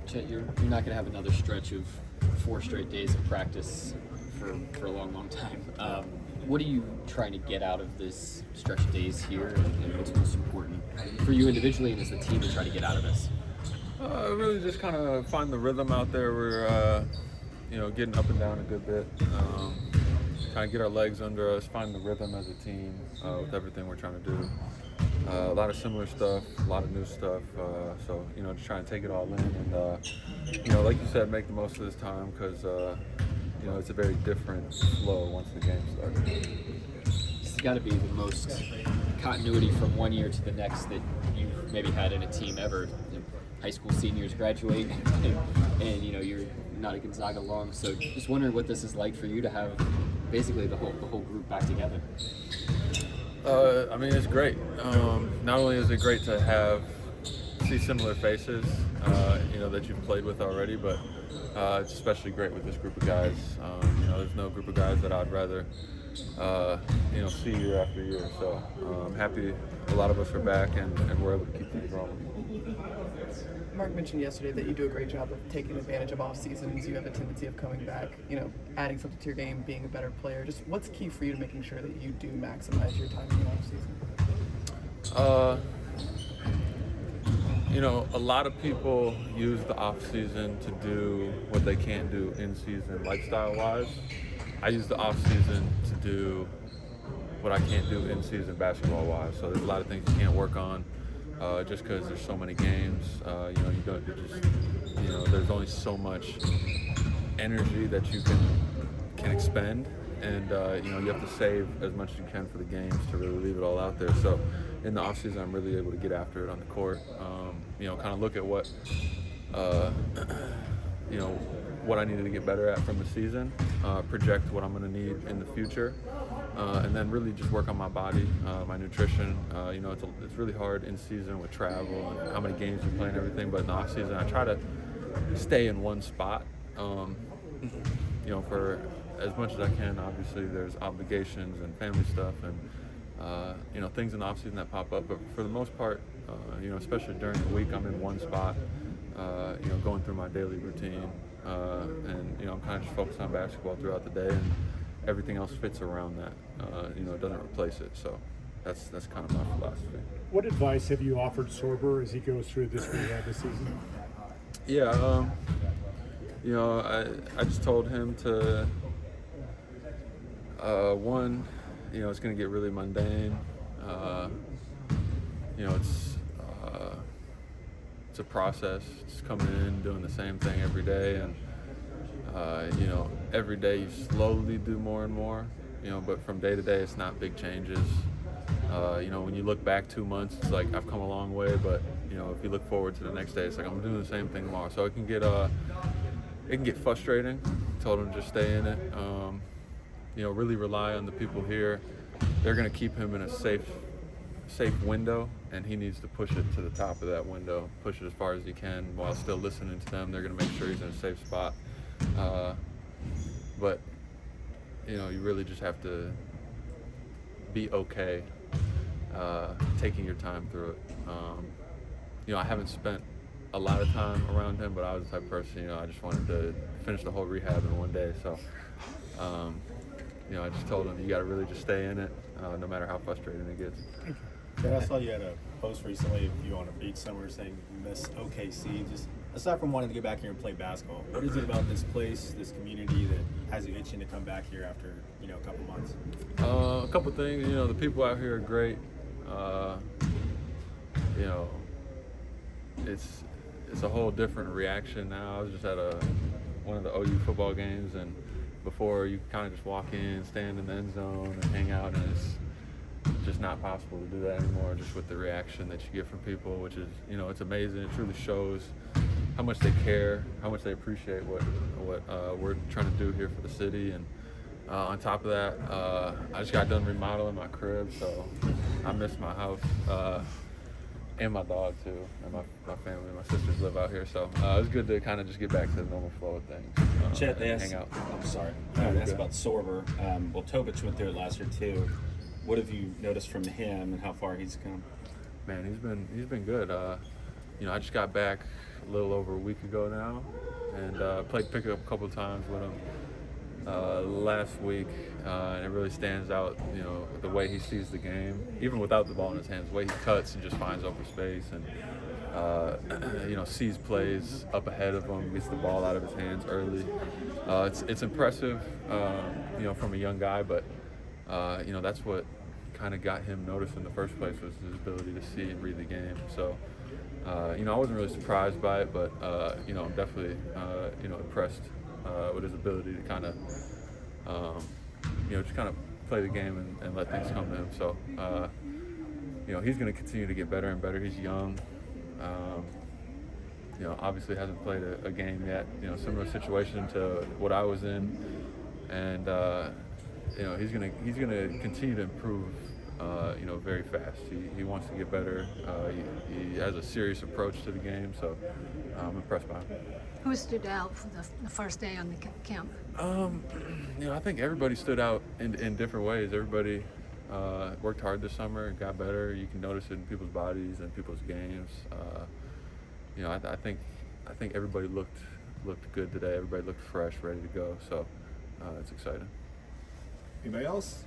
Chet, you're not going to have another stretch of 4 straight days of practice for a long time. What are you trying to get out of this stretch of days here, and what's most important for you individually and as the team to try to get out of this? Really just kind of find the rhythm out there. We're getting up and down a good bit. Kind of get our legs under us, find the rhythm as a team with everything we're trying to do. A lot of similar stuff, a lot of new stuff. So just trying to take it all in and like you said, make the most of this time because it's a very different flow once the game starts. It's got to be the most continuity from one year to the next that you've maybe had in a team ever. High school seniors graduate, and you're not a Gonzaga alum. So just wondering what this is like for you to have basically the whole group back together. It's great. Not only is it great to see similar faces, that you've played with already, but it's especially great with this group of guys. There's no group of guys that I'd rather, see year after year. So I'm happy a lot of us are back and we're able to keep things rolling. Mark mentioned yesterday that you do a great job of taking advantage of off seasons. You have a tendency of coming back, adding something to your game, being a better player. Just what's key for you to making sure that you do maximize your time in the off season? A lot of people use the off season to do what they can't do in season lifestyle wise. I use the off season to do what I can't do in season basketball wise. So there's a lot of things you can't work on. Just because there's so many games, there's only so much energy that you can expend, and you have to save as much as you can for the games to really leave it all out there. So in the off season, I'm really able to get after it on the court. Kind of look at what what I needed to get better at from the season, project what I'm going to need in the future. And then really just work on my body, my nutrition. It's really hard in season with travel and how many games you play and everything. But in the off season, I try to stay in one spot. For as much as I can. Obviously, there's obligations and family stuff and things in the off season that pop up. But for the most part, especially during the week, I'm in one spot. Going through my daily routine, and I'm kind of just focused on basketball throughout the day. And everything else fits around that. It doesn't replace it. So that's kind of my philosophy. What advice have you offered Sorber as he goes through this rehab this season? Yeah, I just told him to one, it's going to get really mundane. It's a process. It's coming in, doing the same thing every day, and every day you slowly do more and more, but from day to day, it's not big changes. When you look back 2 months, it's like I've come a long way, but, if you look forward to the next day, it's like I'm doing the same thing tomorrow. So it can get frustrating. Told him to just stay in it. Really rely on the people here. They're going to keep him in a safe window, and he needs to push it to the top of that window, push it as far as he can while still listening to them. They're going to make sure he's in a safe spot. But you really just have to be okay taking your time through it. I haven't spent a lot of time around him, but I was the type of person, I just wanted to finish the whole rehab in one day. So, I just told him, you got to really just stay in it, no matter how frustrating it gets. I saw you had a post recently of you on a beach somewhere saying you miss OKC. Just aside from wanting to get back here and play basketball, what is it about this place, this community that has you itching to come back here after a couple months? A couple things. The people out here are great. It's a whole different reaction now. I was just at one of the OU football games, and before you kind of just walk in, stand in the end zone, and hang out, and it's just not possible to do that anymore, just with the reaction that you get from people, which is, it's amazing. It truly shows how much they care, how much they appreciate what we're trying to do here for the city. And on top of that, I just got done remodeling my crib, so I miss my house and my dog too, and my family. My sisters live out here, so it's good to kind of just get back to the normal flow of things. Chet, they asked, hang out. I'm sorry. They asked about Sorber. Tobic went through it last year too. What have you noticed from him and how far he's come? Man, he's been good. I just got back, a little over a week ago now, and played pickup a couple of times with him last week, and it really stands out, you know, the way he sees the game, even without the ball in his hands, the way he cuts and just finds open space and, you know, sees plays up ahead of him, gets the ball out of his hands early. It's impressive, you know, from a young guy, but, you know, that's what kind of got him noticed in the first place, was his ability to see and read the game. So, you know, I wasn't really surprised by it, but, you know, I'm definitely, you know, impressed with his ability to kind of, you know, just kind of play the game and let things come to him. So, you know, he's going to continue to get better and better. He's young. You know, obviously hasn't played a game yet. You know, similar situation to what I was in, and you know, he's gonna continue to improve. You know, very fast. He wants to get better. He has a serious approach to the game, so I'm impressed by him. Who stood out for the first day on the camp? You know, I think everybody stood out in different ways. Everybody worked hard this summer and got better. You can notice it in people's bodies and people's games. You know, I think everybody looked good today. Everybody looked fresh, ready to go. So it's exciting. Anybody else?